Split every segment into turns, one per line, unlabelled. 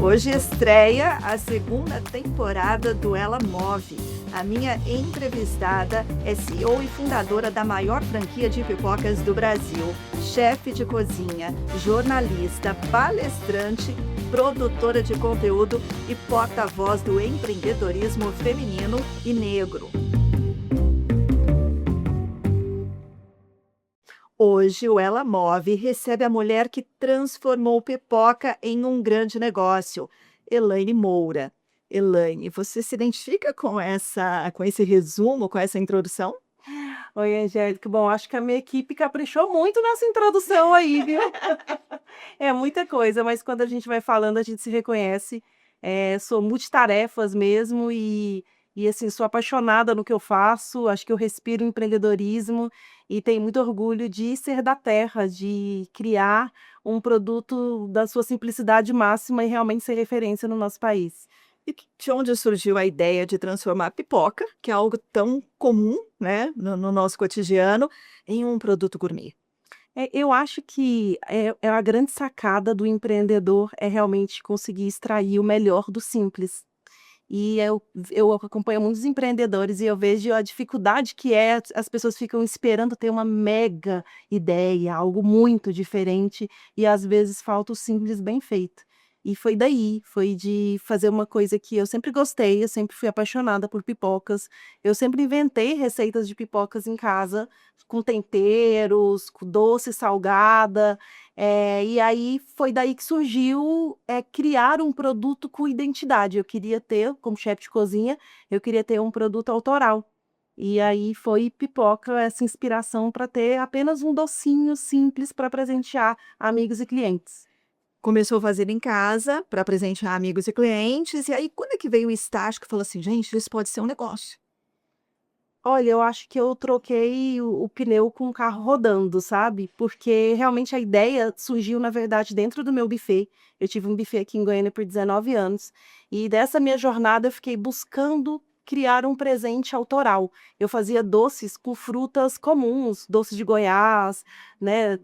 Hoje estreia a segunda temporada do Ela Move. A minha entrevistada é CEO e fundadora da maior franquia de pipocas do Brasil, chefe de cozinha, jornalista, palestrante, produtora de conteúdo e porta-voz do empreendedorismo feminino e negro. Hoje, o Ela Move recebe a mulher que transformou pipoca em um grande negócio, Elaine Moura. Elaine, você se identifica com esse resumo, com essa introdução?
Oi, Angélica. Bom, acho que a minha equipe caprichou muito nessa introdução aí, viu? É muita coisa, mas quando a gente vai falando, a gente se reconhece. Sou multitarefas mesmo e assim, sou apaixonada no que eu faço. Acho que eu respiro empreendedorismo e tenho muito orgulho de ser da terra, de criar um produto da sua simplicidade máxima e realmente ser referência no nosso país.
E de onde surgiu a ideia de transformar a pipoca, que é algo tão comum, né, no nosso cotidiano, em um produto gourmet?
Eu acho que é a grande sacada do empreendedor é realmente conseguir extrair o melhor do simples. E eu acompanho muitos empreendedores e eu vejo a dificuldade que é, as pessoas ficam esperando ter uma mega ideia, algo muito diferente, e às vezes falta o simples bem feito. E foi daí, foi de fazer uma coisa que eu sempre gostei, eu sempre fui apaixonada por pipocas, eu sempre inventei receitas de pipocas em casa, com temperos, com doce, salgada, e aí foi daí que surgiu, criar um produto com identidade. Eu queria ter, como chefe de cozinha, eu queria ter um produto autoral. E aí foi pipoca essa inspiração para ter apenas um docinho simples para presentear amigos e clientes.
Começou a fazer em casa para presentear amigos e clientes, e aí quando é que veio o start que falou assim: "Gente, isso pode ser um negócio"?
Olha, eu acho que eu troquei o pneu com o carro rodando, sabe, porque realmente a ideia surgiu, na verdade, dentro do meu buffet. Eu tive um buffet aqui em Goiânia por 19 anos, e dessa minha jornada eu fiquei buscando criar um presente autoral. Eu fazia doces com frutas comuns, doces de Goiás, né,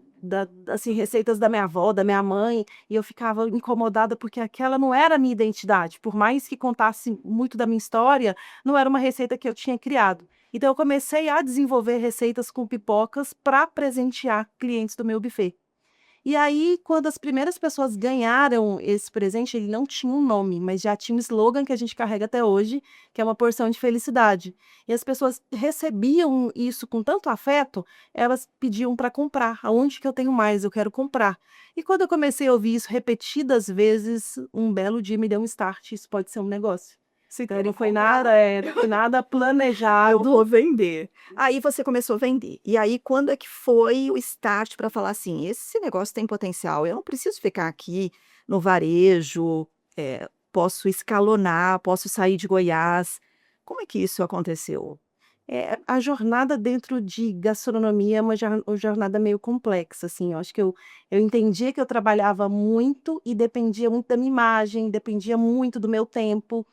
assim, receitas da minha avó, da minha mãe, e eu ficava incomodada porque aquela não era a minha identidade. Por mais que contasse muito da minha história, não era uma receita que eu tinha criado. Então eu comecei a desenvolver receitas com pipocas para presentear clientes do meu buffet. E aí, quando as primeiras pessoas ganharam esse presente, ele não tinha um nome, mas já tinha um slogan que a gente carrega até hoje, que é uma porção de felicidade. E as pessoas recebiam isso com tanto afeto, elas pediam para comprar. Aonde que eu tenho mais? Eu quero comprar. E quando eu comecei a ouvir isso repetidas vezes, um belo dia me deu um start, isso pode ser um negócio.
"Se
Então
querem comprar,
não foi nada
eu vou
planejado.
vender". Aí você começou a vender. E aí quando é que foi o start para falar assim: "Esse negócio tem potencial, eu não preciso ficar aqui no varejo, posso escalonar, posso sair de Goiás". Como é que isso aconteceu?
A jornada dentro de gastronomia é uma jornada meio complexa, assim, eu acho que eu entendia que eu trabalhava muito e dependia muito da minha imagem, dependia muito do meu tempo.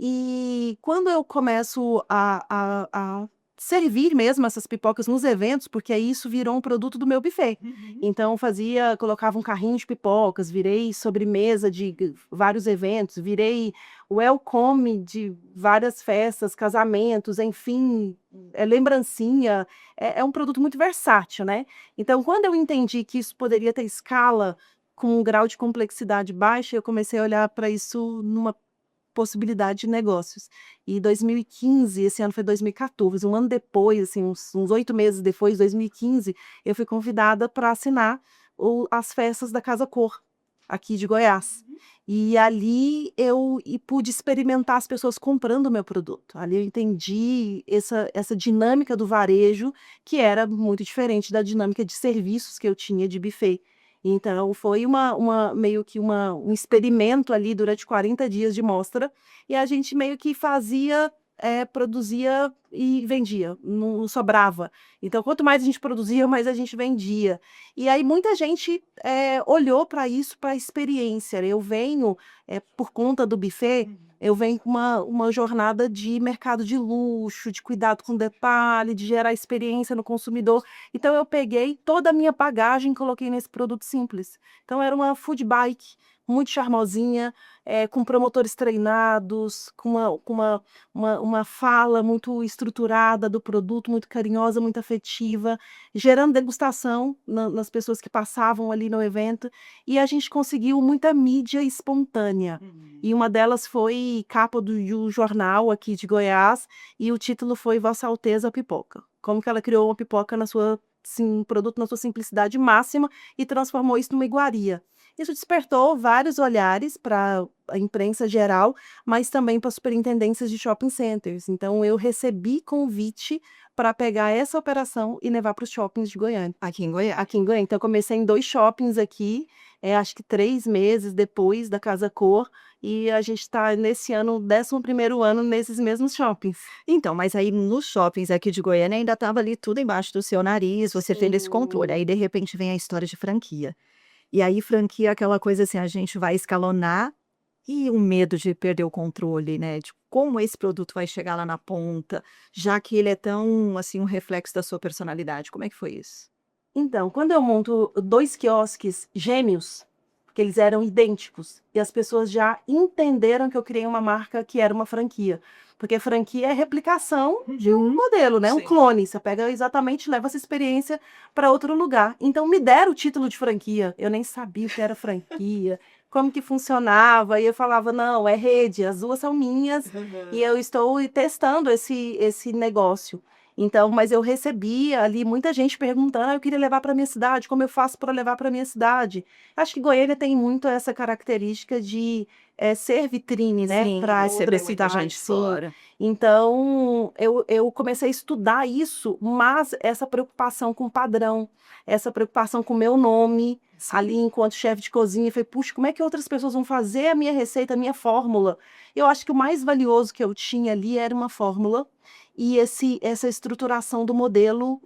E quando eu começo a servir mesmo essas pipocas nos eventos, porque aí isso virou um produto do meu buffet.
Uhum.
Então colocava um carrinho de pipocas, virei sobremesa de vários eventos, virei welcome de várias festas, casamentos, enfim, lembrancinha. É um produto muito versátil, né. Então quando eu entendi que isso poderia ter escala com um grau de complexidade baixa, eu comecei a olhar para isso numa possibilidade de negócios. E 2015, esse ano foi 2014, um ano depois, assim, uns 8 meses depois, 2015, eu fui convidada para assinar as festas da Casa Cor, aqui de Goiás. E ali pude experimentar as pessoas comprando o meu produto. Ali eu entendi essa dinâmica do varejo, que era muito diferente da dinâmica de serviços que eu tinha de buffet. Então foi meio que um experimento ali durante 40 dias de mostra, e a gente meio que fazia, produzia e vendia, não sobrava. Então quanto mais a gente produzia, mais a gente vendia. E aí muita gente, olhou para isso, para a experiência. Eu venho, por conta do buffet, eu venho com uma jornada de mercado de luxo, de cuidado com detalhe, de gerar experiência no consumidor. Então eu peguei toda a minha bagagem e coloquei nesse produto simples. Então era uma food bike muito charmosinha, com promotores treinados, com uma fala muito estruturada do produto, muito carinhosa, muito afetiva, gerando degustação nas pessoas que passavam ali no evento, e a gente conseguiu muita mídia espontânea. E uma delas foi capa do jornal aqui de Goiás, e o título foi Vossa Alteza Pipoca. Como que ela criou uma pipoca um produto na sua simplicidade máxima e transformou isso numa iguaria. Isso despertou vários olhares para a imprensa geral, mas também para superintendências de shopping centers. Então, eu recebi convite para pegar essa operação e levar para os shoppings de Goiânia.
Aqui em Goiás.
Aqui em Goiânia. Então, eu comecei em 2 shoppings aqui, acho que 3 meses depois da Casa Cor, e a gente está nesse ano, 11º ano, nesses mesmos shoppings.
Então, mas aí nos shoppings aqui de Goiânia ainda estava ali tudo embaixo do seu nariz, você tendo esse controle. Aí, de repente, vem a história de franquia. E aí, franquia é aquela coisa assim, a gente vai escalonar e o medo de perder o controle, né? De como esse produto vai chegar lá na ponta, já que ele é tão, assim, um reflexo da sua personalidade. Como é que foi isso?
Então, quando eu monto 2 quiosques gêmeos, que eles eram idênticos, e as pessoas já entenderam que eu criei uma marca que era uma franquia. Porque franquia é replicação de um modelo, né? Um
Sim.
clone. Você pega exatamente e leva essa experiência para outro lugar. Então, me deram o título de franquia. Eu nem sabia o que era franquia, como que funcionava. E eu falava, não, é rede, as 2 são minhas e eu estou testando esse negócio. Então, mas eu recebi ali muita gente perguntando: eu queria levar para minha cidade, como eu faço para levar para minha cidade? Acho que Goiânia tem muito essa característica de ser vitrine, né,
Sim,
para
receber
outras
muita gente
cidades. Sim.
fora.
Então, eu comecei a estudar isso, mas essa preocupação com o padrão, essa preocupação com o meu nome, ali enquanto chefe de cozinha, eu falei, puxa, como é que outras pessoas vão fazer a minha receita, a minha fórmula? Eu acho que o mais valioso que eu tinha ali era uma fórmula e essa estruturação do modelo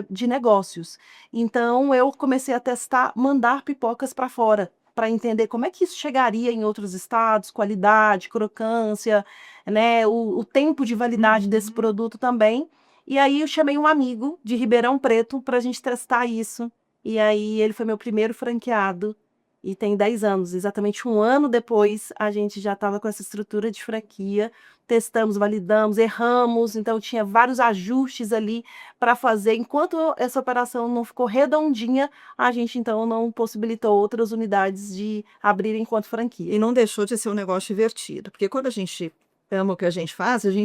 de negócios. Então, eu comecei a testar, mandar pipocas para fora, para entender como é que isso chegaria em outros estados, qualidade, crocância, né, o tempo de validade desse produto também. E aí eu chamei um amigo de Ribeirão Preto para a gente testar isso. E aí ele foi meu primeiro franqueado e tem 10 anos. Exatamente um ano depois, a gente já estava com essa estrutura de franquia. Testamos, validamos, erramos, então tinha vários ajustes ali para fazer. Enquanto essa operação não ficou redondinha, a gente então não possibilitou outras unidades de abrir enquanto franquia.
E não deixou de ser um negócio divertido, porque quando a gente ama o que a gente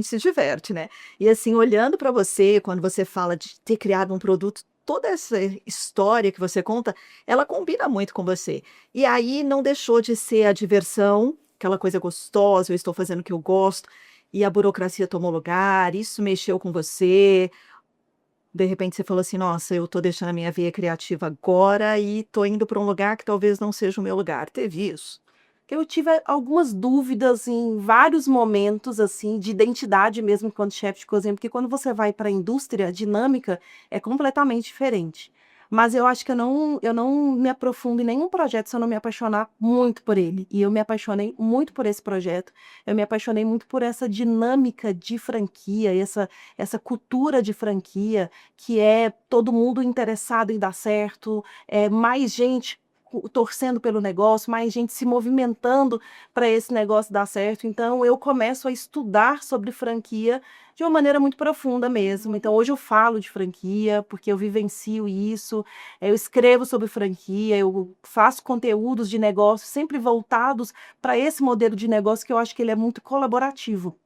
se diverte, né? E assim, olhando para você, quando você fala de ter criado um produto, toda essa história que você conta, ela combina muito com você. E aí não deixou de ser a diversão, aquela coisa gostosa, eu estou fazendo o que eu gosto, e a burocracia tomou lugar, isso mexeu com você. De repente você falou assim: "Nossa, eu tô deixando a minha veia criativa agora e tô indo para um lugar que talvez não seja o meu lugar". Teve isso?
Eu tive algumas dúvidas em vários momentos, assim, de identidade mesmo enquanto chefe de cozinha, porque quando você vai para a indústria, a dinâmica é completamente diferente. Mas eu acho que eu não me aprofundo em nenhum projeto se eu não me apaixonar muito por ele. E eu me apaixonei muito por esse projeto. Eu me apaixonei muito por essa dinâmica de franquia, essa cultura de franquia, que é todo mundo interessado em dar certo, mais gente torcendo pelo negócio, mais gente se movimentando para esse negócio dar certo. Então, eu começo a estudar sobre franquia de uma maneira muito profunda mesmo. Então, hoje eu falo de franquia, porque eu vivencio isso, eu escrevo sobre franquia, eu faço conteúdos de negócio sempre voltados para esse modelo de negócio que eu acho que ele é muito colaborativo.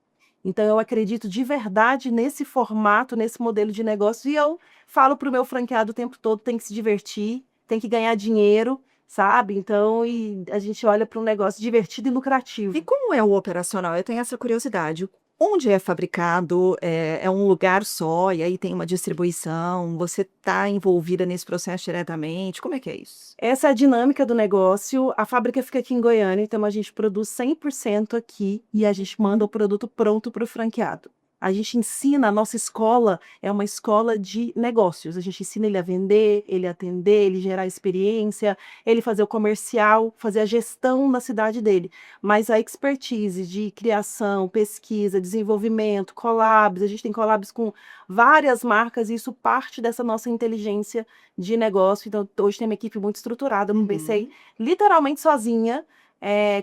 Então, eu acredito de verdade nesse formato, nesse modelo de negócio, e eu falo para o meu franqueado o tempo todo: tem que se divertir, tem que ganhar dinheiro, sabe? Então, e a gente olha para um negócio divertido e lucrativo.
E como é o operacional? Eu tenho essa curiosidade. Onde é fabricado? É um lugar só, e aí tem uma distribuição? Você está envolvida nesse processo diretamente? Como é que é isso?
Essa é a dinâmica do negócio. A fábrica fica aqui em Goiânia, então a gente produz 100% aqui e a gente manda o produto pronto para o franqueado. A gente ensina, a nossa escola é uma escola de negócios. A gente ensina ele a vender, ele a atender, ele gerar experiência, ele fazer o comercial, fazer a gestão na cidade dele. Mas a expertise de criação, pesquisa, desenvolvimento, collabs, a gente tem collabs com várias marcas e isso parte dessa nossa inteligência de negócio. Então, hoje tem uma equipe muito estruturada. Eu comecei literalmente sozinha,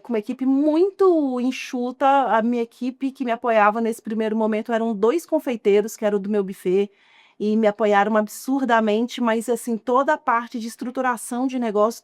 com uma equipe muito enxuta. A minha equipe que me apoiava nesse primeiro momento eram 2 confeiteiros, que eram do meu buffet, e me apoiaram absurdamente, mas assim, toda a parte de estruturação de negócio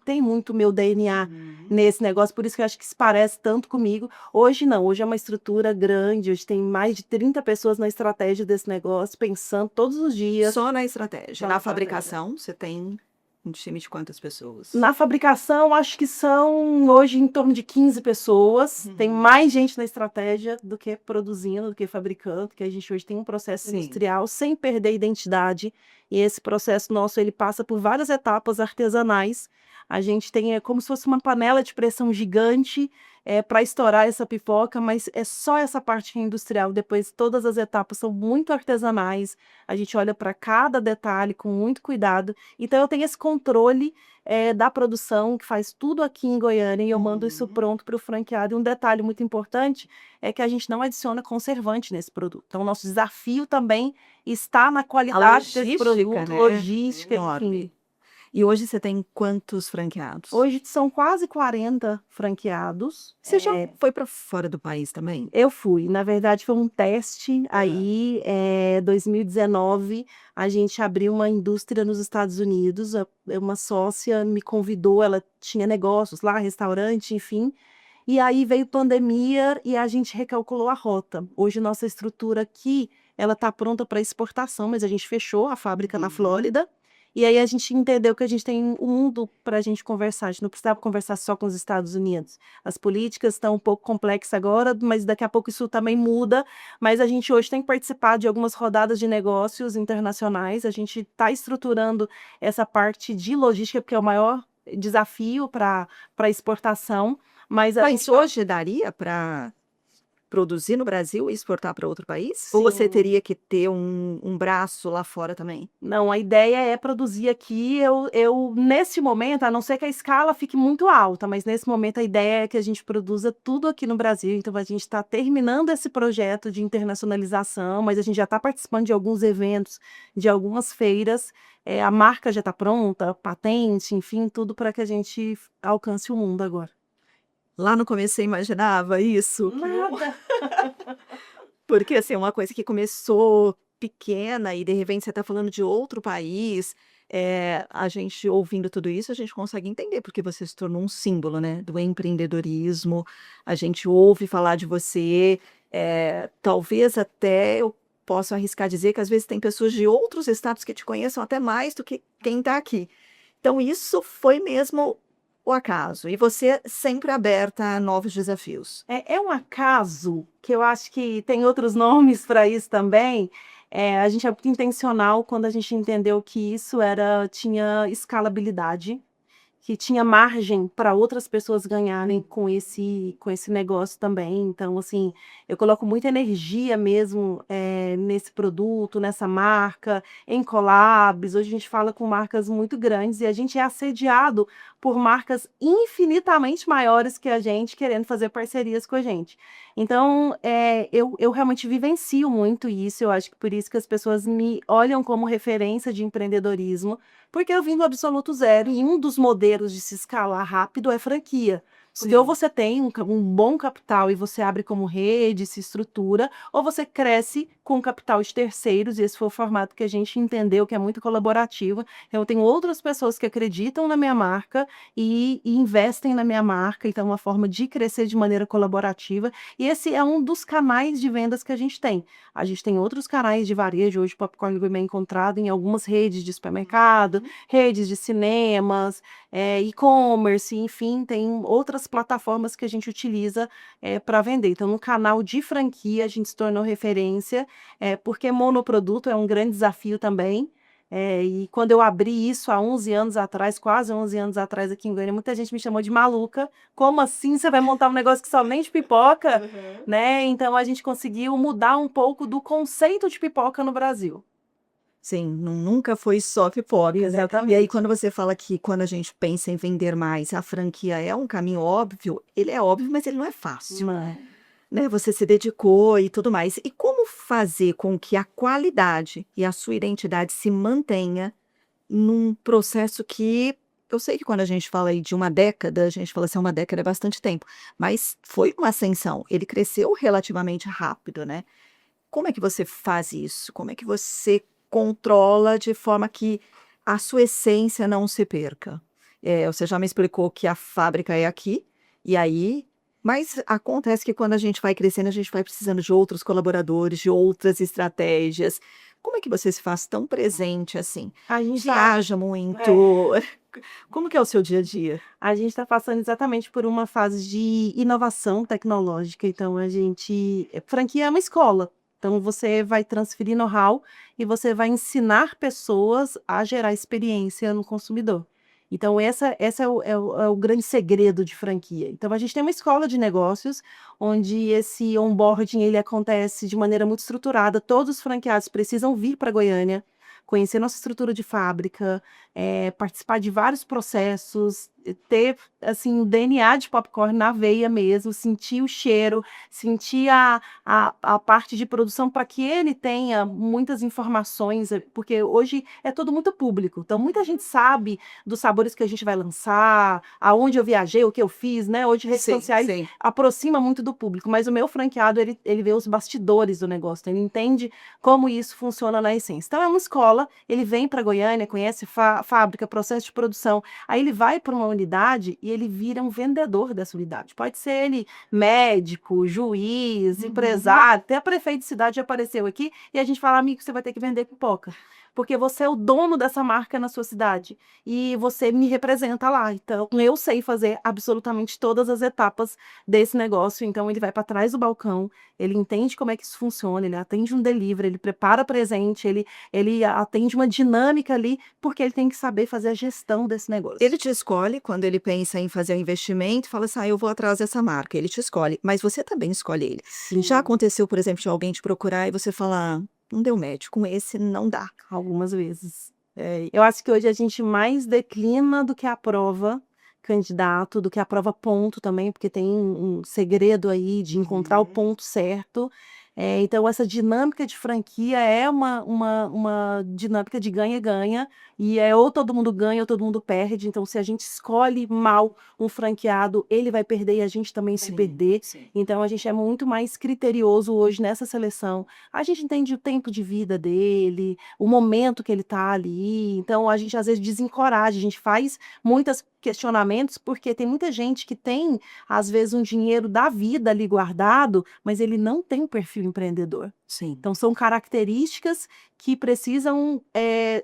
tem muito meu DNA nesse negócio, por isso que eu acho que se parece tanto comigo. Hoje não, hoje é uma estrutura grande, hoje tem mais de 30 pessoas na estratégia desse negócio, pensando todos os dias.
Só na estratégia.
Só
Na
na
fabricação, você tem um time de quantas pessoas?
Na fabricação, acho que são hoje em torno de 15 pessoas. Tem mais gente na estratégia do que produzindo, do que fabricando, porque a gente hoje tem um processo
Sim.
industrial sem perder a identidade. E esse processo nosso, ele passa por várias etapas artesanais. A gente tem como se fosse uma panela de pressão gigante para estourar essa pipoca, mas é só essa parte industrial. Depois, todas as etapas são muito artesanais. A gente olha para cada detalhe com muito cuidado. Então, eu tenho esse controle da produção, que faz tudo aqui em Goiânia, e eu mando isso pronto para o franqueado. E um detalhe muito importante é que a gente não adiciona conservante nesse produto. Então, o nosso desafio também está na qualidade desse
logística,
produto,
né?
logística,
Enorme.
enfim.
E hoje você tem quantos franqueados?
Hoje são quase 40 franqueados.
Você já foi para fora do país também?
Eu fui. Na verdade, foi um teste. Aí, 2019, a gente abriu uma indústria nos Estados Unidos. Uma sócia me convidou, ela tinha negócios lá, restaurante, enfim. E aí veio pandemia e a gente recalculou a rota. Hoje, nossa estrutura aqui, ela está pronta para exportação, mas a gente fechou a fábrica na Flórida. E aí a gente entendeu que a gente tem um mundo para a gente conversar. A gente não precisava conversar só com os Estados Unidos. As políticas estão um pouco complexas agora, mas daqui a pouco isso também muda. Mas a gente hoje tem participado de algumas rodadas de negócios internacionais. A gente está estruturando essa parte de logística, porque é o maior desafio para exportação. Mas
Mas hoje daria para produzir no Brasil e exportar para outro país? Ou você
Sim.
teria que ter um braço lá fora também?
Não, a ideia é produzir aqui. Nesse momento, a não ser que a escala fique muito alta, mas nesse momento a ideia é que a gente produza tudo aqui no Brasil. Então, a gente está terminando esse projeto de internacionalização, mas a gente já está participando de alguns eventos, de algumas feiras. A marca já está pronta, patente, enfim, tudo para que a gente alcance o mundo agora.
Lá no começo você imaginava isso?
Nada.
Porque assim, é uma coisa que começou pequena e de repente você está falando de outro país. A gente ouvindo tudo isso, a gente consegue entender porque você se tornou um símbolo, né, do empreendedorismo. A gente ouve falar de você. Talvez até eu possa arriscar dizer que às vezes tem pessoas de outros estados que te conheçam até mais do que quem está aqui. Então, isso foi mesmo o acaso. E você sempre aberta a novos desafios.
É um acaso que eu acho que tem outros nomes para isso também. A gente é muito intencional quando a gente entendeu que isso tinha escalabilidade, que tinha margem para outras pessoas ganharem com esse negócio também. Então, assim, eu coloco muita energia mesmo nesse produto, nessa marca, em collabs. Hoje a gente fala com marcas muito grandes e a gente é assediado por marcas infinitamente maiores que a gente, querendo fazer parcerias com a gente. Então, eu realmente vivencio muito isso. Eu acho que por isso que as pessoas me olham como referência de empreendedorismo, porque eu vim do absoluto zero e um dos modelos de se escalar rápido é franquia. Porque ou você tem um bom capital e você abre como rede, se estrutura, ou você cresce com capital de terceiros, e esse foi o formato que a gente entendeu que é muito colaborativo. Eu tenho outras pessoas que acreditam na minha marca e investem na minha marca, então é uma forma de crescer de maneira colaborativa, e esse é um dos canais de vendas que a gente tem. A gente tem outros canais de varejo, hoje o Popcorn Gourmet é encontrado em algumas redes de supermercado, redes de cinemas, e-commerce, enfim, tem outras plataformas que a gente utiliza para vender. Então, no canal de franquia, a gente se tornou referência, porque monoproduto é um grande desafio também. E quando eu abri isso há 11 anos atrás, quase 11 anos atrás aqui em Goiânia, muita gente me chamou de maluca. Como assim você vai montar um negócio que somente pipoca? Né? Então, a gente conseguiu mudar um pouco do conceito de pipoca no Brasil.
Sim, nunca foi só pipoca, né?
Exatamente.
E aí, quando você fala que quando a gente pensa em vender mais, a franquia é um caminho óbvio, ele é óbvio, mas ele não é fácil. Né? Você se dedicou e tudo mais. E como fazer com que a qualidade e a sua identidade se mantenha num processo que eu sei que quando a gente fala aí de uma década, a gente fala assim, uma década é bastante tempo, mas foi uma ascensão, ele cresceu relativamente rápido, né. Como é que você faz isso? Como é que você controla de forma que a sua essência não se perca? Você já me explicou que a fábrica é aqui, e aí mas acontece que quando a gente vai crescendo, a gente vai precisando de outros colaboradores, de outras estratégias. Como é que você se faz tão presente assim?
A gente está
Viaja muito? Como que é o seu dia a dia?
A gente está passando exatamente por uma fase de inovação tecnológica, então franquia é uma escola, então você vai transferir know-how e você vai ensinar pessoas a gerar experiência no consumidor. Então essa é o grande segredo de franquia. Então a gente tem uma escola de negócios, onde esse onboarding ele acontece de maneira muito estruturada, todos os franqueados precisam vir para Goiânia, conhecer nossa estrutura de fábrica, participar de vários processos, ter, assim, o DNA de popcorn na veia mesmo, sentir o cheiro, sentir a parte de produção para que ele tenha muitas informações, porque hoje é tudo muito público, então muita gente sabe dos sabores que a gente vai lançar, aonde eu viajei, o que eu fiz, né? Hoje redes
Sim,
sociais
sim.
aproxima muito do público, mas o meu franqueado, ele vê os bastidores do negócio, então ele entende como isso funciona na essência. Então é uma escola, ele vem para Goiânia, conhece fábrica, processo de produção, aí ele vai para uma unidade e ele vira um vendedor dessa unidade. Pode ser ele médico, juiz, empresário, até a prefeito de cidade já apareceu aqui e a gente fala, amigo, você vai ter que vender pipoca. Porque você é o dono dessa marca na sua cidade e você me representa lá. Então, eu sei fazer absolutamente todas as etapas desse negócio. Então, ele vai para trás do balcão, ele entende como é que isso funciona, ele atende um delivery, ele prepara presente, ele atende uma dinâmica ali, porque ele tem que saber fazer a gestão desse negócio.
Ele te escolhe quando ele pensa em fazer o investimento, fala assim: "Ah, eu vou atrás dessa marca". Ele te escolhe, mas você também escolhe ele.
Sim,
Já aconteceu, por exemplo, de alguém te procurar e você falar: "Não deu match, com esse não dá".
algumas vezes. Eu acho que hoje a gente mais declina do que aprova candidato, do que aprova ponto também, porque tem um segredo aí de encontrar o ponto certo. Então essa dinâmica de franquia é uma dinâmica de ganha-ganha, e ou todo mundo ganha ou todo mundo perde. Então se a gente escolhe mal um franqueado, ele vai perder e a gente também se
Sim,
perder.
sim.
Então a gente é muito mais criterioso hoje nessa seleção. A gente entende o tempo de vida dele, o momento que ele está ali, então a gente às vezes desencoraja, a gente faz muitos questionamentos, porque tem muita gente que tem, às vezes, um dinheiro da vida ali guardado, mas ele não tem um perfil empreendedor.
Sim.
Então são características que precisam,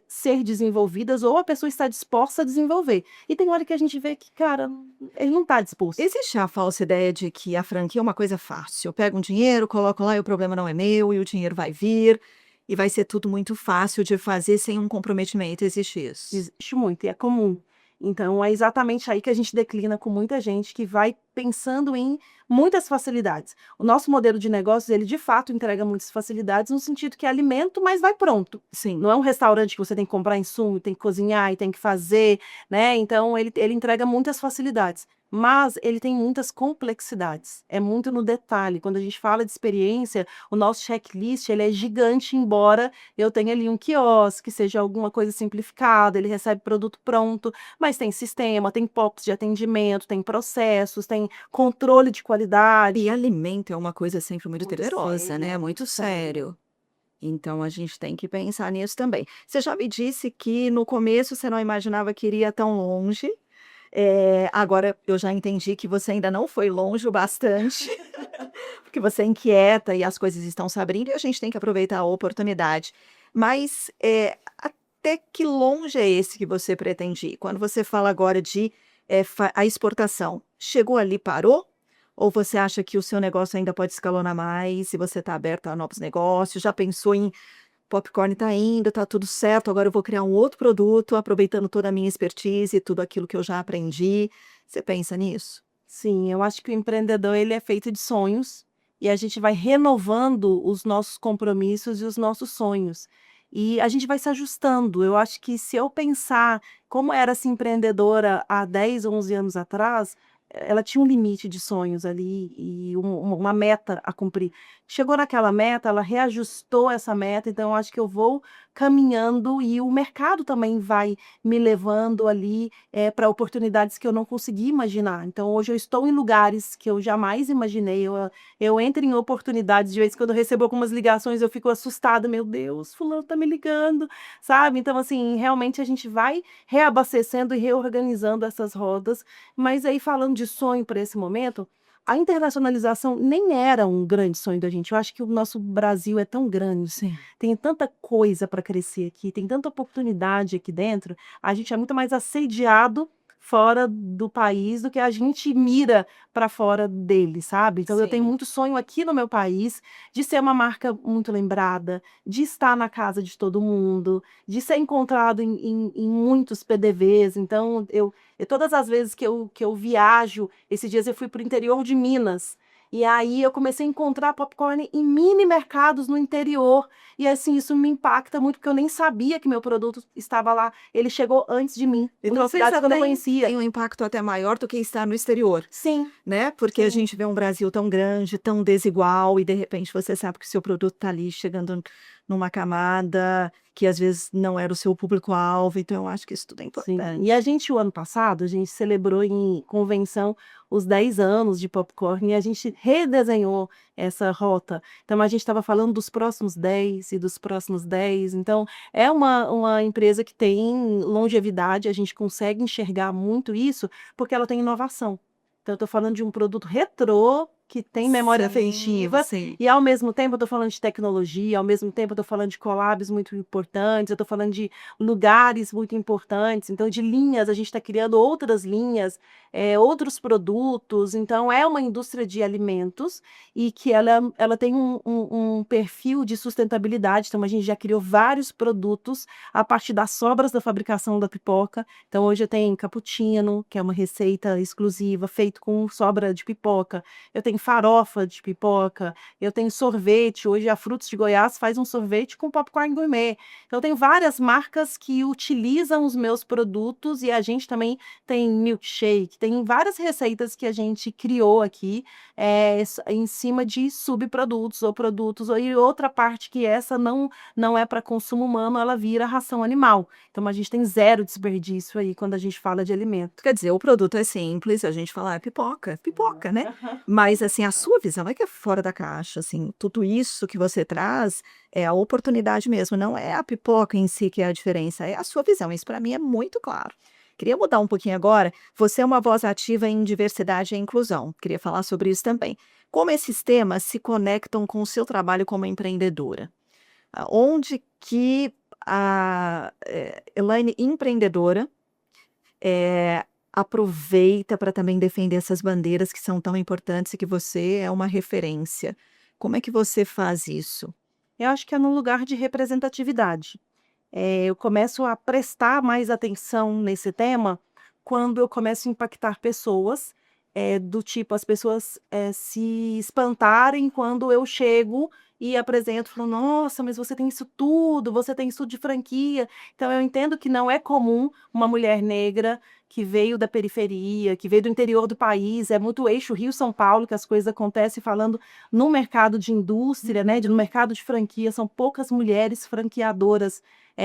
ser desenvolvidas ou a pessoa está disposta a desenvolver. E tem hora que a gente vê que, cara, ele não está disposto.
Existe a falsa ideia de que a franquia é uma coisa fácil. Eu pego um dinheiro, coloco lá e o problema não é meu e o dinheiro vai vir e vai ser tudo muito fácil de fazer sem um comprometimento. Existe isso?
Existe muito e é comum. Então é exatamente aí que a gente declina com muita gente que vai pensando em muitas facilidades. O nosso modelo de negócios, ele de fato entrega muitas facilidades no sentido que é alimento, mas vai pronto.
Sim.
Não é um restaurante que você tem que comprar insumo, tem que cozinhar e tem que fazer, né? Então ele entrega muitas facilidades. Mas ele tem muitas complexidades, é muito no detalhe. Quando a gente fala de experiência, o nosso checklist ele é gigante, embora eu tenha ali um quiosque, seja alguma coisa simplificada, ele recebe produto pronto, mas tem sistema, tem POPs de atendimento, tem processos, tem controle de qualidade.
E alimento é uma coisa sempre muito
Muito
temerosa,
sério,
né? Muito sério. Então a gente tem que pensar nisso também. Você já me disse que no começo você não imaginava que iria tão longe. Agora eu já entendi que você ainda não foi longe o bastante, porque você é inquieta e as coisas estão se abrindo e a gente tem que aproveitar a oportunidade. Mas, até que longe é esse que você pretende ir? Quando você fala agora de, a exportação, chegou ali, parou? Ou você acha que o seu negócio ainda pode escalonar mais e você está aberta a novos negócios? Já pensou em popcorn está indo, está tudo certo, agora eu vou criar um outro produto, aproveitando toda a minha expertise e tudo aquilo que eu já aprendi. Você pensa nisso?
Sim, eu acho que o empreendedor ele é feito de sonhos e a gente vai renovando os nossos compromissos e os nossos sonhos. E a gente vai se ajustando. Eu acho que se eu pensar como era essa empreendedora há 10, 11 anos atrás, ela tinha um limite de sonhos ali e uma meta a cumprir. Chegou naquela meta, ela reajustou essa meta, então eu acho que eu vou caminhando e o mercado também vai me levando ali para oportunidades que eu não consegui imaginar. Então, hoje eu estou em lugares que eu jamais imaginei. Eu entro em oportunidades, de vez em quando eu recebo algumas ligações, eu fico assustada. Meu Deus, fulano tá me ligando, sabe? Então, assim, realmente a gente vai reabastecendo e reorganizando essas rodas. Mas aí, falando de sonho para esse momento, a internacionalização nem era um grande sonho da gente. Eu acho que o nosso Brasil é tão grande,
Sim.
tem tanta coisa para crescer aqui, tem tanta oportunidade aqui dentro. A gente é muito mais assediado fora do país do que a gente mira para fora dele, sabe? Então, eu tenho
Sim.
muito sonho aqui no meu país de ser uma marca muito lembrada, de estar na casa de todo mundo, de ser encontrado em muitos PDVs. Então, todas as vezes que eu viajo, esses dias eu fui para o interior de Minas. E aí eu comecei a encontrar popcorn em mini mercados no interior. E assim, isso me impacta muito, porque eu nem sabia que meu produto estava lá. Ele chegou antes de mim.
E
Muitas
talvez
cidades que eu não
até
conhecia.
tenha um impacto até maior do que estar no exterior,
Sim,
né? Porque a
sim.
gente vê um Brasil tão grande, tão desigual, e de repente você sabe que o seu produto está ali chegando numa camada que às vezes não era o seu público-alvo, então eu acho que isso tudo é
Sim.
importante.
E a gente, o ano passado, a gente celebrou em convenção os 10 anos de popcorn e a gente redesenhou essa rota. Então, a gente estava falando dos próximos 10 e dos próximos 10. Então, é uma empresa que tem longevidade, a gente consegue enxergar muito isso porque ela tem inovação. Então, eu estou falando de um produto retrô que tem memória afetiva
Sim.
e, ao mesmo tempo, eu estou falando de tecnologia, ao mesmo tempo, eu estou falando de collabs muito importantes, eu estou falando de lugares muito importantes, então de linhas, a gente está criando outras linhas, outros produtos, então é uma indústria de alimentos e que ela tem um perfil de sustentabilidade, então a gente já criou vários produtos a partir das sobras da fabricação da pipoca, então hoje eu tenho cappuccino, que é uma receita exclusiva, feito com sobra de pipoca, eu tenho farofa de pipoca, eu tenho sorvete, hoje a Frutos de Goiás faz um sorvete com popcorn gourmet, então, eu tenho várias marcas que utilizam os meus produtos e a gente também tem milkshake, tem várias receitas que a gente criou aqui em cima de subprodutos ou produtos. E outra parte que essa não é para consumo humano, ela vira ração animal. Então, a gente tem zero desperdício aí quando a gente fala de alimento.
Quer dizer, o produto é simples, a gente fala, é pipoca, né? Mas, assim, a sua visão é que é fora da caixa, assim, tudo isso que você traz é a oportunidade mesmo, não é a pipoca em si que é a diferença, é a sua visão, isso para mim é muito claro. Queria mudar um pouquinho agora, você é uma voz ativa em diversidade e inclusão, queria falar sobre isso também. Como esses temas se conectam com o seu trabalho como empreendedora? Onde que a Elaine, empreendedora, aproveita para também defender essas bandeiras que são tão importantes e que você é uma referência. Como é que você faz isso?
Eu acho que é num lugar de representatividade. Eu começo a prestar mais atenção nesse tema quando eu começo a impactar pessoas, do tipo, as pessoas, se espantarem quando eu chego e apresento, falando: "Nossa, mas você tem isso tudo, você tem isso de franquia". Então eu entendo que não é comum uma mulher negra que veio da periferia, que veio do interior do país, é muito eixo Rio-São Paulo que as coisas acontecem, falando no mercado de indústria, né, no mercado de franquia, são poucas mulheres franqueadoras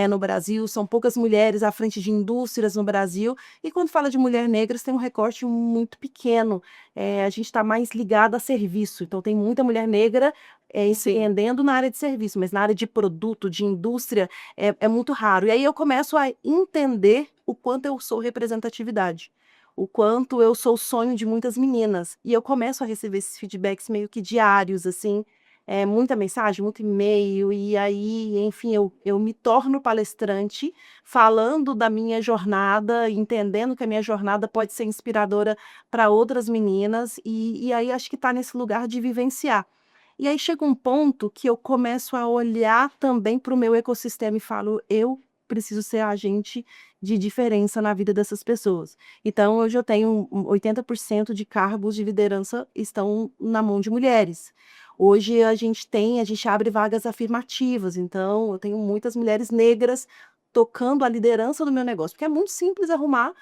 no Brasil, são poucas mulheres à frente de indústrias no Brasil, e quando fala de mulher negras tem um recorte muito pequeno, a gente está mais ligado a serviço, então tem muita mulher negra empreendendo na área de serviço, mas na área de produto, de indústria, é muito raro. E aí eu começo a entender o quanto eu sou representatividade, o quanto eu sou o sonho de muitas meninas, e eu começo a receber esses feedbacks meio que diários, assim, muita mensagem, muito e-mail, e aí, enfim, eu me torno palestrante, falando da minha jornada, entendendo que a minha jornada pode ser inspiradora para outras meninas, e aí acho que está nesse lugar de vivenciar. E aí chega um ponto que eu começo a olhar também para o meu ecossistema e falo: "Eu preciso ser agente de diferença na vida dessas pessoas". Então hoje eu tenho 80% de cargos de liderança estão na mão de mulheres. Hoje a gente abre vagas afirmativas, então eu tenho muitas mulheres negras tocando a liderança do meu negócio, porque é muito simples arrumar,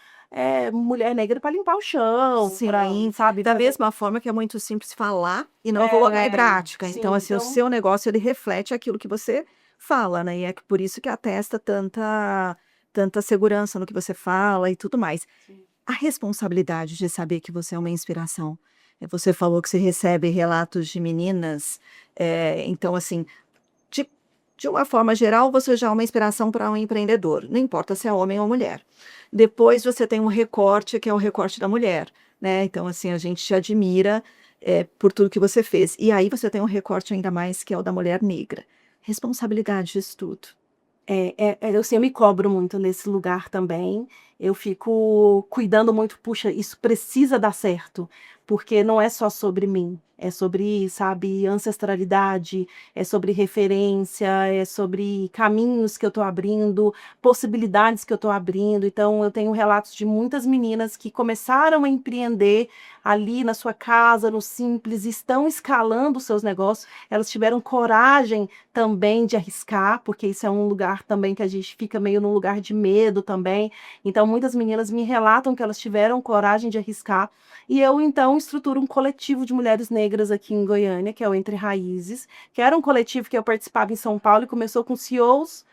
mulher negra para limpar o chão, para,
Sim,
sabe,
da
fazer.
mesma forma que é muito simples falar e não colocar em prática.
Sim,
Então, assim, o
então
seu negócio ele reflete aquilo que você fala, né? E é por isso que atesta tanta segurança no que você fala e tudo mais. A responsabilidade de saber que você é uma inspiração. Você falou que você recebe relatos de meninas, então, assim, de, de uma forma geral, você já é uma inspiração para um empreendedor, não importa se é homem ou mulher. Depois você tem um recorte, que é o recorte da mulher, né? Então, assim, a gente te admira, por tudo que você fez. E aí você tem um recorte ainda mais, que é o da mulher negra. Responsabilidade disso tudo.
Eu me cobro muito nesse lugar também. Eu fico cuidando muito, puxa, isso precisa dar certo, porque não é só sobre mim, é sobre, sabe, ancestralidade, é sobre referência, é sobre caminhos que eu estou abrindo, possibilidades que eu estou abrindo. Então, eu tenho relatos de muitas meninas que começaram a empreender ali na sua casa, no simples, estão escalando os seus negócios, elas tiveram coragem também de arriscar, porque isso é um lugar também que a gente fica meio num lugar de medo também. Então, muitas meninas me relatam que elas tiveram coragem de arriscar. E eu, então, estruturo um coletivo de mulheres negras aqui em Goiânia, que é o Entre Raízes, que era um coletivo que eu participava em São Paulo e começou com CEOs.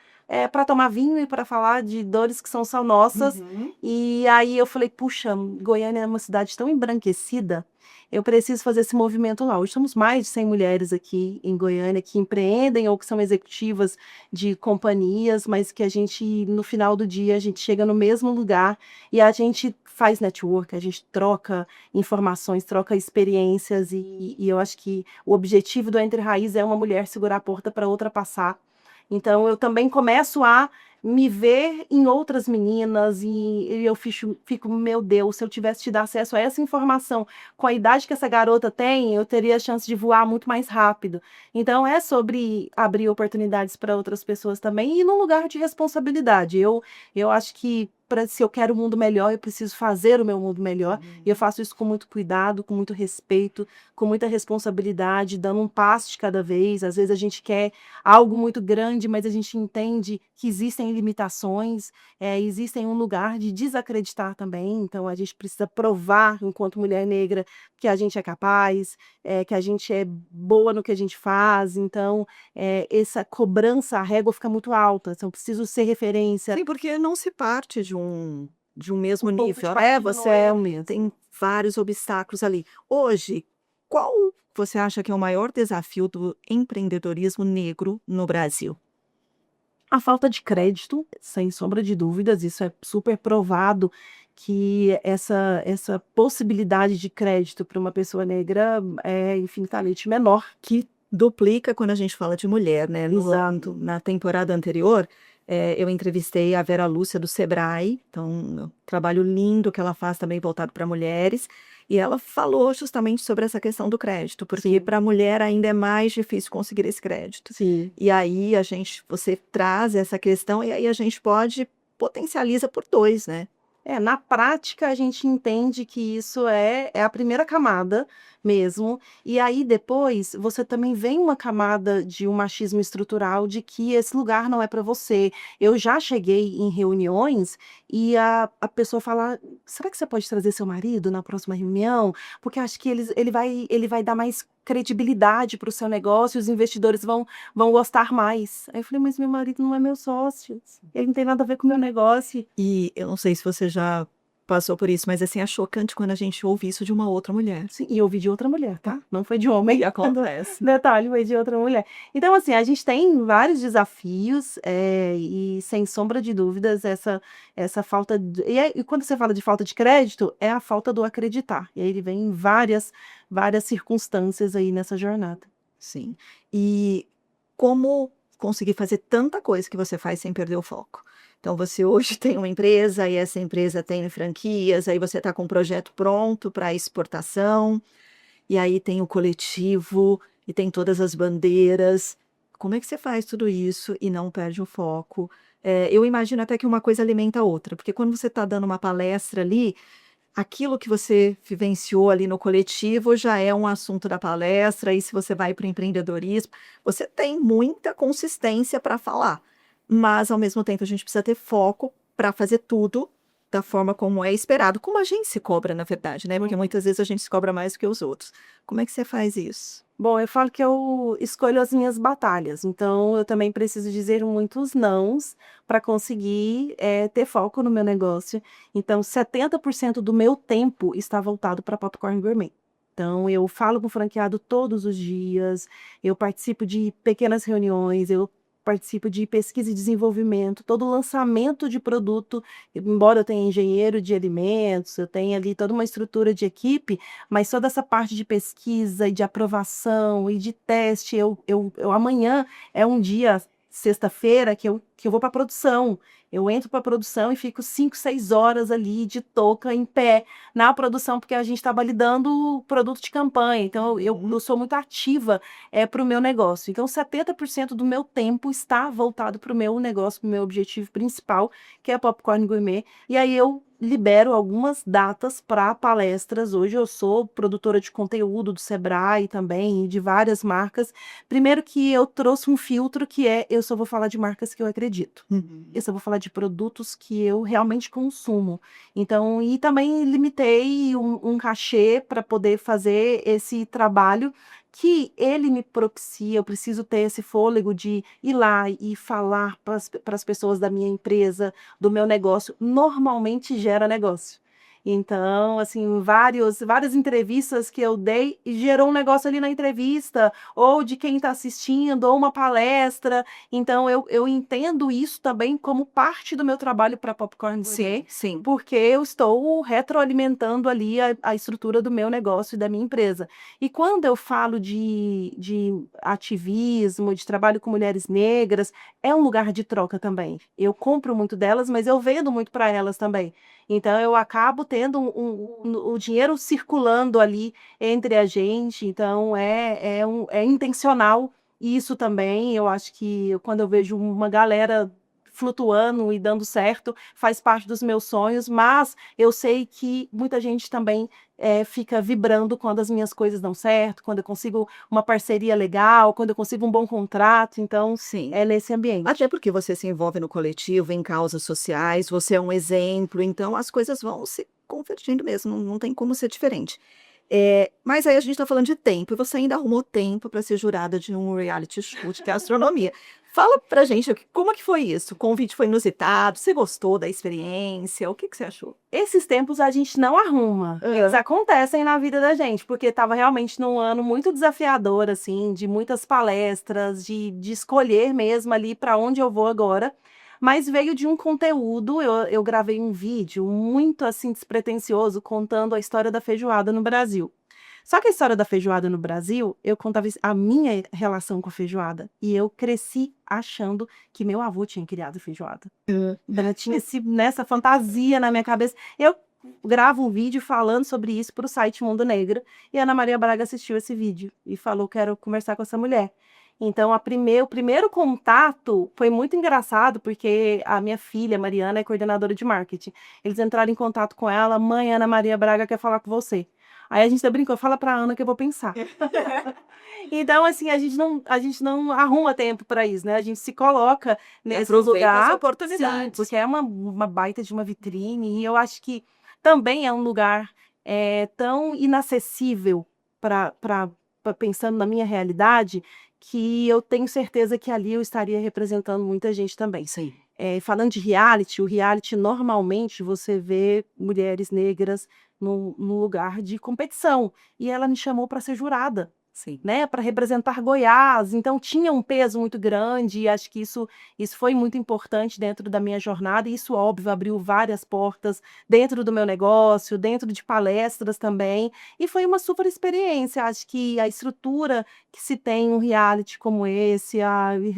Para tomar vinho e para falar de dores que são só nossas.
Uhum.
E aí eu falei, puxa, Goiânia é uma cidade tão embranquecida, eu preciso fazer esse movimento lá. Hoje somos mais de 100 mulheres aqui em Goiânia que empreendem ou que são executivas de companhias, mas que a gente, no final do dia, a gente chega no mesmo lugar e a gente faz network, a gente troca informações, troca experiências e eu acho que o objetivo do Entre Raiz é uma mulher segurar a porta para outra passar. Então eu também começo a me ver em outras meninas e eu fico, meu Deus, se eu tivesse tido acesso a essa informação com a idade que essa garota tem, eu teria a chance de voar muito mais rápido. Então é sobre abrir oportunidades para outras pessoas também e num lugar de responsabilidade. Eu acho que se eu quero um mundo melhor, eu preciso fazer o meu mundo melhor. E eu faço isso com muito cuidado, com muito respeito, com muita responsabilidade, dando um passo de cada vez. Às vezes a gente quer algo muito grande, mas a gente entende que existem limitações, existem um lugar de desacreditar também. Então a gente precisa provar, enquanto mulher negra, que a gente é capaz, que a gente é boa no que a gente faz. Então essa cobrança, a régua fica muito alta. Então eu preciso ser referência.
Sim, porque não se parte de um mesmo
O ponto de
nível, né?
partida não
Você
é o mesmo.
tem vários obstáculos ali. Hoje, qual você acha que é o maior desafio do empreendedorismo negro no Brasil?
A falta de crédito, sem sombra de dúvidas, isso é super provado que essa possibilidade de crédito para uma pessoa negra é infinitamente menor.
Que duplica quando a gente fala de mulher, né?
Exato.
Na temporada anterior, eu entrevistei a Vera Lúcia do Sebrae, então, um trabalho lindo que ela faz também voltado para mulheres, e ela falou justamente sobre essa questão do crédito, porque
Sim.
para a mulher ainda é mais difícil conseguir esse crédito.
Sim.
E aí você traz essa questão e aí a gente potencializa por dois, né?
Na prática, a gente entende que isso é a primeira camada mesmo, e aí depois você também vem uma camada de um machismo estrutural de que esse lugar não é para você. Eu já cheguei em reuniões e a pessoa fala: será que você pode trazer seu marido na próxima reunião? Porque acho que ele vai dar mais credibilidade para o seu negócio, e os investidores vão gostar mais. Aí eu falei, mas meu marido não é meu sócio, ele não tem nada a ver com o meu negócio.
E eu não sei se você já passou por isso, mas assim, é chocante quando a gente ouve isso de uma outra mulher.
Sim, e eu ouvi de outra mulher, tá? Não foi de homem.
E acontece.
Detalhe, foi de outra mulher. Então, assim, a gente tem vários desafios, e sem sombra de dúvidas, essa falta. E quando você fala de falta de crédito, é a falta do acreditar. E aí ele vem em várias circunstâncias aí nessa jornada.
Sim. E como conseguir fazer tanta coisa que você faz sem perder o foco? Então, você hoje tem uma empresa e essa empresa tem franquias, aí você está com um projeto pronto para exportação, e aí tem o coletivo, e tem todas as bandeiras. Como é que você faz tudo isso e não perde o foco? Eu imagino até que uma coisa alimenta a outra, porque quando você está dando uma palestra ali, aquilo que você vivenciou ali no coletivo já é um assunto da palestra, e se você vai para o empreendedorismo, você tem muita consistência para falar, mas ao mesmo tempo a gente precisa ter foco para fazer tudo da forma como é esperado, como a gente se cobra, na verdade, né? Porque muitas vezes a gente se cobra mais do que os outros. Como é que você faz isso?
Bom, eu falo que eu escolho as minhas batalhas, então eu também preciso dizer muitos nãos para conseguir ter foco no meu negócio. Então, 70% do meu tempo está voltado para Popcorn Gourmet. Então, eu falo com o franqueado todos os dias, eu participo de pequenas reuniões, eu participo de pesquisa e desenvolvimento, todo lançamento de produto, embora eu tenha engenheiro de alimentos, eu tenha ali toda uma estrutura de equipe, mas toda essa parte de pesquisa e de aprovação e de teste, amanhã é um dia, sexta-feira, que eu vou para produção. Eu entro para produção e fico 5, 6 horas ali de touca em pé na produção, porque a gente está validando o produto de campanha. Então, eu sou muito ativa para o meu negócio. Então, 70% do meu tempo está voltado para o meu negócio, para o meu objetivo principal, que é a Popcorn Gourmet. E aí eu libero algumas datas para palestras. Hoje eu sou produtora de conteúdo do Sebrae também, e de várias marcas. Primeiro que eu trouxe um filtro que eu só vou falar de marcas que eu acredito. Eu só vou falar de produtos que eu realmente consumo. Então, e também limitei um cachê para poder fazer esse trabalho que ele me propicia. Eu preciso ter esse fôlego de ir lá e falar para as pessoas da minha empresa, do meu negócio, normalmente gera negócio. Então, assim, várias entrevistas que eu dei e gerou um negócio ali na entrevista, ou de quem está assistindo, ou uma palestra. Então, eu entendo isso também como parte do meu trabalho para Popcorn Gourmet,
Sim.
porque eu estou retroalimentando ali a estrutura do meu negócio e da minha empresa. E quando eu falo de ativismo, de trabalho com mulheres negras, é um lugar de troca também. Eu compro muito delas, mas eu vendo muito para elas também. Então, eu acabo tendo o dinheiro circulando ali entre a gente. Então, é intencional isso também. Eu acho que quando eu vejo uma galera flutuando e dando certo, faz parte dos meus sonhos, mas eu sei que muita gente também fica vibrando quando as minhas coisas dão certo, quando eu consigo uma parceria legal, quando eu consigo um bom contrato. Então,
Sim.
é nesse ambiente.
Até porque você se envolve no coletivo, em causas sociais, você é um exemplo, então as coisas vão se convergindo mesmo, não tem como ser diferente. Mas aí a gente está falando de tempo, e você ainda arrumou tempo para ser jurada de um reality show de gastronomia. Fala pra gente, como é que foi isso? O convite foi inusitado? Você gostou da experiência? O que você achou?
Esses tempos a gente não arruma. Eles acontecem na vida da gente, porque estava realmente num ano muito desafiador, assim, de muitas palestras, de escolher mesmo ali para onde eu vou agora. Mas veio de um conteúdo, eu gravei um vídeo muito assim despretensioso contando a história da feijoada no Brasil. Só que a história da feijoada no Brasil, eu contava a minha relação com a feijoada. E eu cresci achando que meu avô tinha criado feijoada. Eu tinha nessa fantasia na minha cabeça. Eu gravo um vídeo falando sobre isso para o site Mundo Negro. E a Ana Maria Braga assistiu esse vídeo e falou: quero conversar com essa mulher. Então, o primeiro contato foi muito engraçado, porque a minha filha, Mariana, é coordenadora de marketing. Eles entraram em contato com ela: mãe, Ana Maria Braga quer falar com você. Aí a gente brincou: fala pra Ana que eu vou pensar. Então, assim, a gente não arruma tempo para isso, né? A gente se coloca nesse
Aproveita as
lugar, sim,
oportunidades.
porque é uma baita de uma vitrine, e eu acho que também é um lugar tão inacessível para pensando na minha realidade, que eu tenho certeza que ali eu estaria representando muita gente também.
Sim.
Falando de reality, o reality normalmente você vê mulheres negras no lugar de competição. E ela me chamou para ser jurada,
Sim.
né, para representar Goiás. Então tinha um peso muito grande, e acho que isso foi muito importante dentro da minha jornada, e isso, óbvio, abriu várias portas dentro do meu negócio, dentro de palestras também, e foi uma super experiência. Acho que a estrutura que se tem em um reality como esse,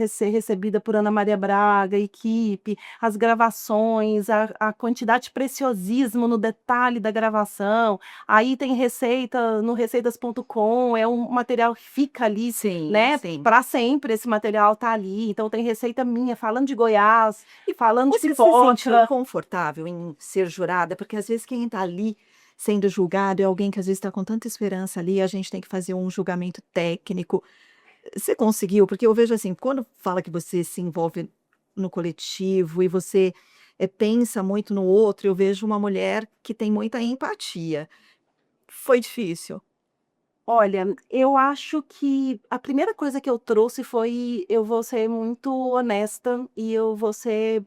ser recebida por Ana Maria Braga, equipe, as gravações, a quantidade de preciosismo no detalhe da gravação. Aí tem receita no receitas.com, é um material que fica ali,
Sim,
né?
sim.
Para sempre esse material tá ali. Então tem receita minha falando de Goiás e falando de
Você se sentiu
pipoca.
confortável em ser jurada? Porque às vezes quem está ali sendo julgado é alguém que às vezes está com tanta esperança ali, a gente tem que fazer um julgamento técnico. Você conseguiu? Porque eu vejo assim, quando fala que você se envolve no coletivo e você pensa muito no outro, eu vejo uma mulher que tem muita empatia. Foi difícil?
Olha, eu acho que a primeira coisa que eu trouxe foi: eu vou ser muito honesta e eu vou ser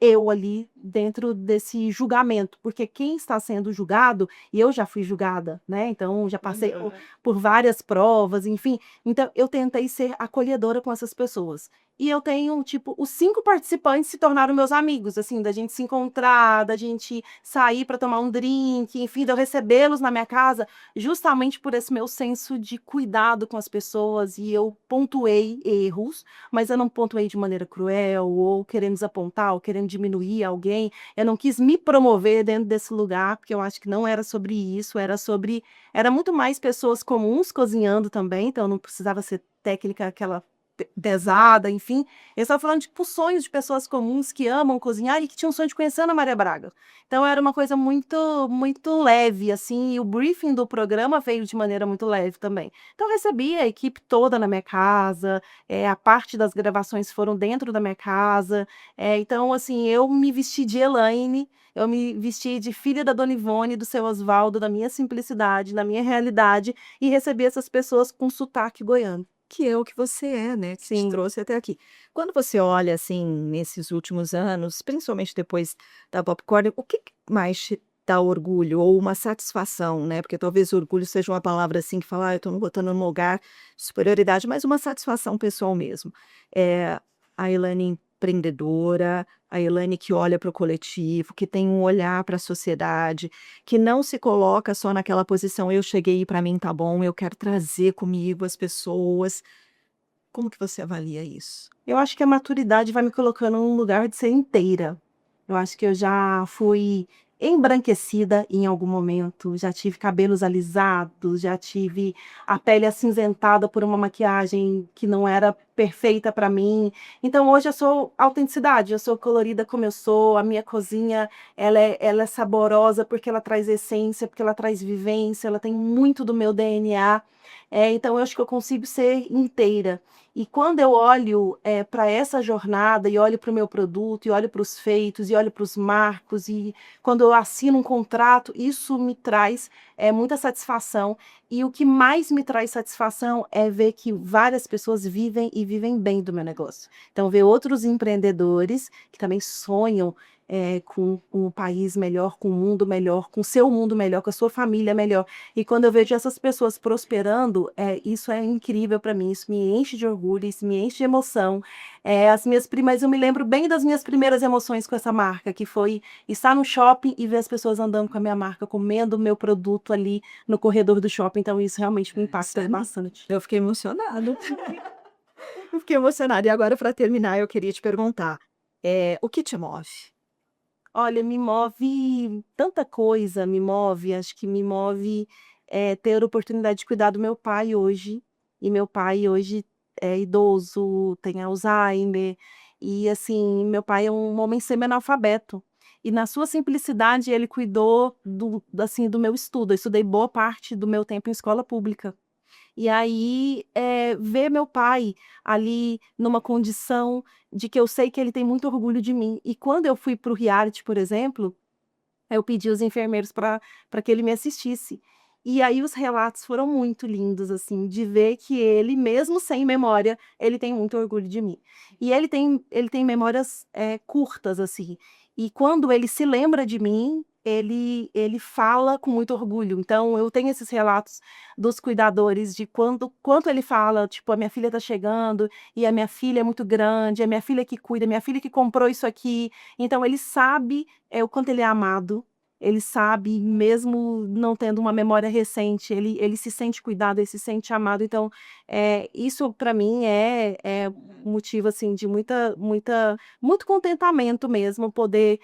eu ali dentro desse julgamento, porque quem está sendo julgado, e eu já fui julgada, né, então já passei por várias provas, enfim, então eu tentei ser acolhedora com essas pessoas. E eu tenho, tipo, os 5 participantes se tornaram meus amigos, assim, da gente se encontrar, da gente sair para tomar um drink, enfim, de eu recebê-los na minha casa, justamente por esse meu senso de cuidado com as pessoas, e eu pontuei erros, mas eu não pontuei de maneira cruel ou querendo desapontar ou querendo diminuir alguém. Eu não quis me promover dentro desse lugar, porque eu acho que não era sobre isso, era muito mais pessoas comuns cozinhando também, então eu não precisava ser técnica aquela pesada, enfim. Eu estava falando, tipo, sonhos de pessoas comuns que amam cozinhar e que tinham o sonho de conhecer a Ana Maria Braga. Então era uma coisa muito leve, assim, e o briefing do programa veio de maneira muito leve também. Então eu recebi a equipe toda na minha casa, a parte das gravações foram dentro da minha casa, então, assim, eu me vesti de Elaine, eu me vesti de filha da Dona Ivone, do seu Osvaldo, da minha simplicidade, da minha realidade, e recebi essas pessoas com sotaque goiano.
Que é o que você é, né, que te
Sim.
trouxe até aqui. Quando você olha, assim, nesses últimos anos, principalmente depois da Popcorn, o que mais te dá orgulho ou uma satisfação, né, porque talvez orgulho seja uma palavra, assim, que fala: "Ah, eu estou me botando num lugar de superioridade", mas uma satisfação pessoal mesmo. A Elaine empreendedora, a Elaine que olha para o coletivo, que tem um olhar para a sociedade, que não se coloca só naquela posição: "Eu cheguei e para mim tá bom, eu quero trazer comigo as pessoas". Como que você avalia isso?
Eu acho que a maturidade vai me colocando num lugar de ser inteira. Eu acho que eu já fui embranquecida em algum momento, já tive cabelos alisados, já tive a pele acinzentada por uma maquiagem que não era perfeita para mim. Então hoje eu sou autenticidade, eu sou colorida como eu sou, a minha cozinha ela é saborosa porque ela traz essência, porque ela traz vivência, ela tem muito do meu DNA. Então eu acho que eu consigo ser inteira. E quando eu olho, para essa jornada e olho para o meu produto, e olho para os feitos, e olho para os marcos, e quando eu assino um contrato, isso me traz, muita satisfação. E o que mais me traz satisfação é ver que várias pessoas vivem e vivem bem do meu negócio. Então ver outros empreendedores que também sonham, com um país melhor, com um mundo melhor, com o seu mundo melhor, com a sua família melhor. E quando eu vejo essas pessoas prosperando, isso é incrível para mim, isso me enche de orgulho, isso me enche de emoção. As minhas primas, eu me lembro bem das minhas primeiras emoções com essa marca, que foi estar no shopping e ver as pessoas andando com a minha marca, comendo o meu produto ali no corredor do shopping, então isso realmente me impacta
Sério?
bastante.
Eu fiquei emocionada. Eu fiquei emocionada. E agora, para terminar, eu queria te perguntar, o que te move?
Olha, me move tanta coisa, me move, acho que me move, ter a oportunidade de cuidar do meu pai hoje, e meu pai hoje é idoso, tem Alzheimer, e assim, meu pai é um homem semi-analfabeto, e na sua simplicidade ele cuidou assim, do meu estudo, eu estudei boa parte do meu tempo em escola pública. E aí, ver meu pai ali numa condição de que eu sei que ele tem muito orgulho de mim. E quando eu fui para o reality, por exemplo, eu pedi os enfermeiros para que ele me assistisse. E aí os relatos foram muito lindos, assim, de ver que ele, mesmo sem memória, ele tem muito orgulho de mim. E ele tem memórias, curtas, assim, e quando ele se lembra de mim, ele fala com muito orgulho. Então eu tenho esses relatos dos cuidadores de quanto ele fala, tipo: "A minha filha tá chegando, e a minha filha é muito grande, é minha filha que cuida, minha filha que comprou isso aqui". Então ele sabe o quanto ele é amado, ele sabe, mesmo não tendo uma memória recente, ele se sente cuidado, ele se sente amado, então, isso para mim é motivo, assim, de muito contentamento mesmo, poder,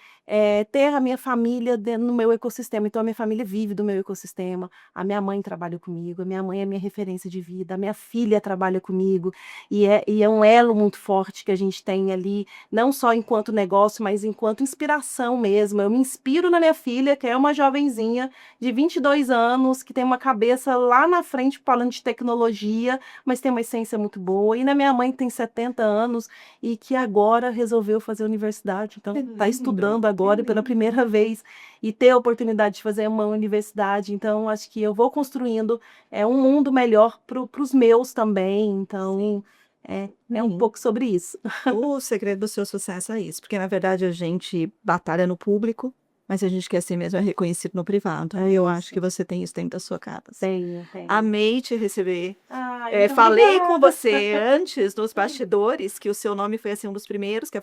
ter a minha família no meu ecossistema, então a minha família vive do meu ecossistema, a minha mãe trabalha comigo, a minha mãe é minha referência de vida, a minha filha trabalha comigo, e é um elo muito forte que a gente tem ali, não só enquanto negócio, mas enquanto inspiração mesmo. Eu me inspiro na minha filha Cecília, que é uma jovenzinha de 22 anos, que tem uma cabeça lá na frente falando de tecnologia, mas tem uma essência muito boa. E na minha mãe, que tem 70 anos e que agora resolveu fazer universidade. Então,
Que
está
lindo,
estudando
que
agora e pela
lindo.
primeira vez e ter a oportunidade de fazer uma universidade. Então, acho que eu vou construindo um mundo melhor para os meus também. Então, é um
Sim.
pouco sobre isso.
O segredo do seu sucesso é isso, porque na verdade a gente batalha no público, mas a gente quer ser mesmo reconhecido no privado.
É
Eu acho
isso.
que você tem isso dentro da sua casa.
Tenho.
Amei te receber.
Ai, muito
Falei com
obrigada.
você antes, nos bastidores, que o seu nome foi assim, um dos primeiros que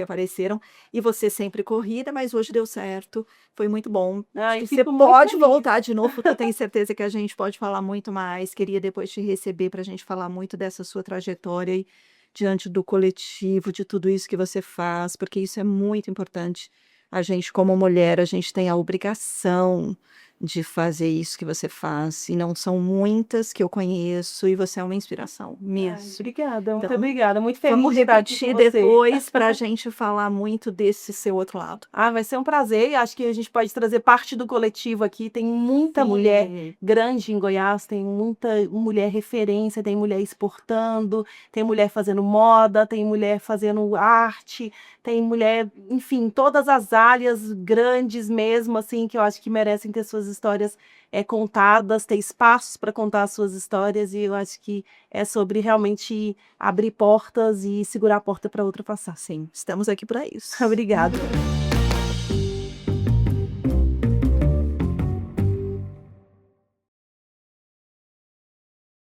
apareceram, e você sempre corrida, mas hoje deu certo, foi muito bom.
Ai,
Você
fico muito
pode
feliz.
voltar de novo, porque eu tenho certeza que a gente pode falar muito mais. Queria depois te receber para a gente falar muito dessa sua trajetória e diante do coletivo, de tudo isso que você faz, porque isso é muito importante. A gente, como mulher, a gente tem a obrigação de fazer isso que você faz, e não são muitas que eu conheço, e você é uma inspiração
Ai,
mesmo.
obrigada, muito
Então,
obrigada. Muito
vamos
feliz de estar aqui com
repetir
você.
depois para a gente falar muito desse seu outro lado.
Ah, vai ser um prazer. Acho que a gente pode trazer parte do coletivo aqui. Tem muita mulher
Sim.
grande em Goiás, tem muita mulher referência, tem mulher exportando, tem mulher fazendo moda, tem mulher fazendo arte, tem mulher, enfim, todas as áreas grandes mesmo, assim, que eu acho que merecem ter suas histórias contadas, ter espaços para contar as suas histórias, e eu acho que é sobre realmente abrir portas e segurar a porta para outra passar.
Sim, estamos aqui para isso.
Obrigada.